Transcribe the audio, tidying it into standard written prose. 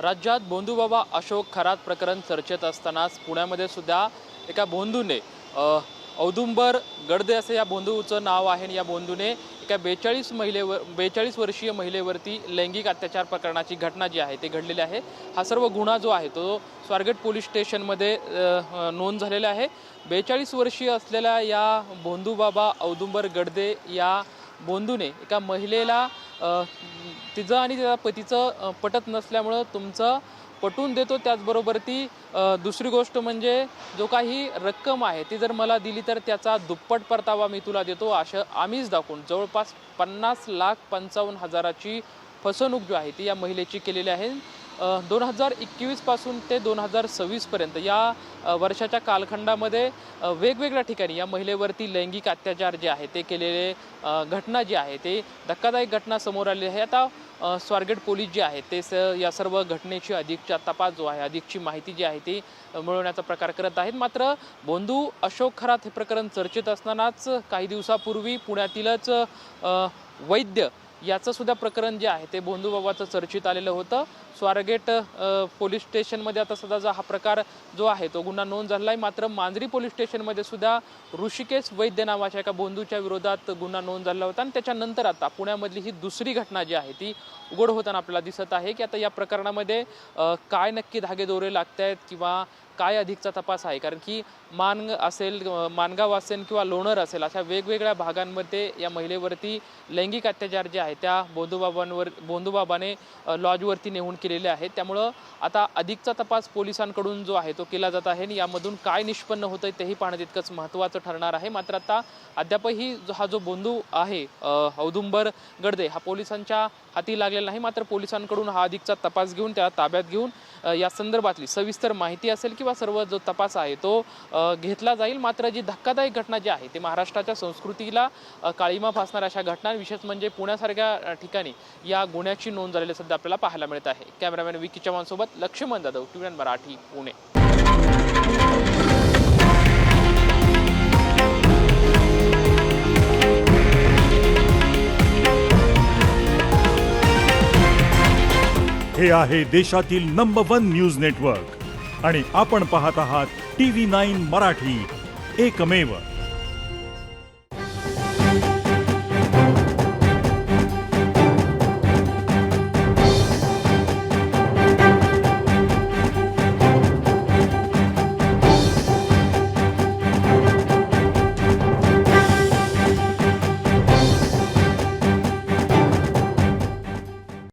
राज्यात भोंदूबाबा अशोक खरात प्रकरण चर्चेत असतानाच पुण्यामध्ये सुद्धा एका भोंदूने औदुंबर गडदे असे या भोंदूचं नाव आहे आणि या भोंदूने एका 42 वर्षीय महिलेवरती लैंगिक अत्याचार प्रकरणाची घटना जी आहे ते घडलेली आहे। हा सर्व गुन्हा जो आहे तो स्वारगेट पोलीस स्टेशनमध्ये नोंद झालेला आहे। 42 वर्षीय असलेल्या या भोंदूबाबा औदुंबर गडदे या भोंदूने एका महिलेला तिचं आणि त्याच्या पतीचं पटत नसल्यामुळं तुमचं पटवून देतो, त्याचबरोबर ती दुसरी गोष्ट म्हणजे जो काही रक्कम आहे ती जर मला दिली तर त्याचा दुप्पट परतावा मी तुला देतो असं आम्हीच दाखवून जवळपास 50,55,000ची फसवणूक जी आहे ती या महिलेची केलेली आहे। 2021 पासून ते 2026 पर्यंत या वर्षाच्या कालखंडामध्ये वेगवेगळ्या ठिकाणी या महिलेवरती लैंगिक अत्याचार जे आहे ते केलेले घटना जी आहे ते धक्कादायक घटना समोर आली आहे। आता स्वारगेट पोलीस जे आहे ते या सर्व घटनेची अधिकचा तपास जो आहे अधिकची माहिती जी आहे ती मिळवण्याचा प्रकार करत आहेत। मात्र भोंदू अशोक खरात हे प्रकरण चर्चेत असतानाच काही दिवसापूर्वी पुण्यातीलच वैद्य याचं सुद्धा प्रकरण जे आहे ते भोंदूबाबाचं चर्चेत आलेलं होतं। स्वारगेट पोलीस स्टेशनमध्ये आता सध्याचा हा प्रकार जो आहे तो गुन्हा नोंद झाला आहे। मात्र मांजरी पोलीस स्टेशनमध्ये सुद्धा ऋषिकेश वैद्य नावाच्या एका भोंदूच्या विरोधात गुन्हा नोंद झाला होता आणि त्याच्यानंतर आता पुण्यामधली ही दुसरी घटना जी आहे ती उघड होताना आपल्याला दिसत आहे की आता या प्रकरणामध्ये काय नक्की धागेदोरे लागत आहेत किंवा काय अधिकचा तपास आहे। कारण की माणगाव असेल किंवा लोणार असेल अशा वेगवेगळ्या भागांमध्ये या महिलेवरती लैंगिक अत्याचार जे आहे त्या भोंदूबाबाने लॉजवरती नेऊन केलेले आहेत। त्यामुळं आता अधिकचा तपास पोलिसांकडून जो आहे तो केला जात आहे आणि यामधून काय निष्पन्न होतंय तेही पाहणं तितकंच महत्त्वाचं ठरणार आहे। मात्र आता अद्यापही हा जो भोंदू आहे औदुंबर गडदे हा पोलिसांच्या हाती लागलेला नाही। मात्र पोलिसांकडून हा अधिकचा तपास घेऊन त्याला ताब्यात घेऊन या संदर्भातली सविस्तर माहिती असेल किंवा सर्व जो तपास आहे तो घेतला जाईल। मात्र जी धक्कादायक घटना जी आहे ते महाराष्ट्राच्या संस्कृतीला काळीमा फासणाऱ्या अशा घटना विशेष म्हणजे पुण्यासारख्या ठिकाणी या गुन्ह्याची नोंद झालेली सध्या आपल्याला पाहायला मिळत आहे। कॅमेरामॅन विकी चव्हाण सोबत लक्ष्मण जाधव, टीव्ही मराठी, पुणे। हे आहे देशातील नंबर 1 न्यूज नेटवर्क आणि आपण पाहत आहात TV9 मराठी, एकमेव।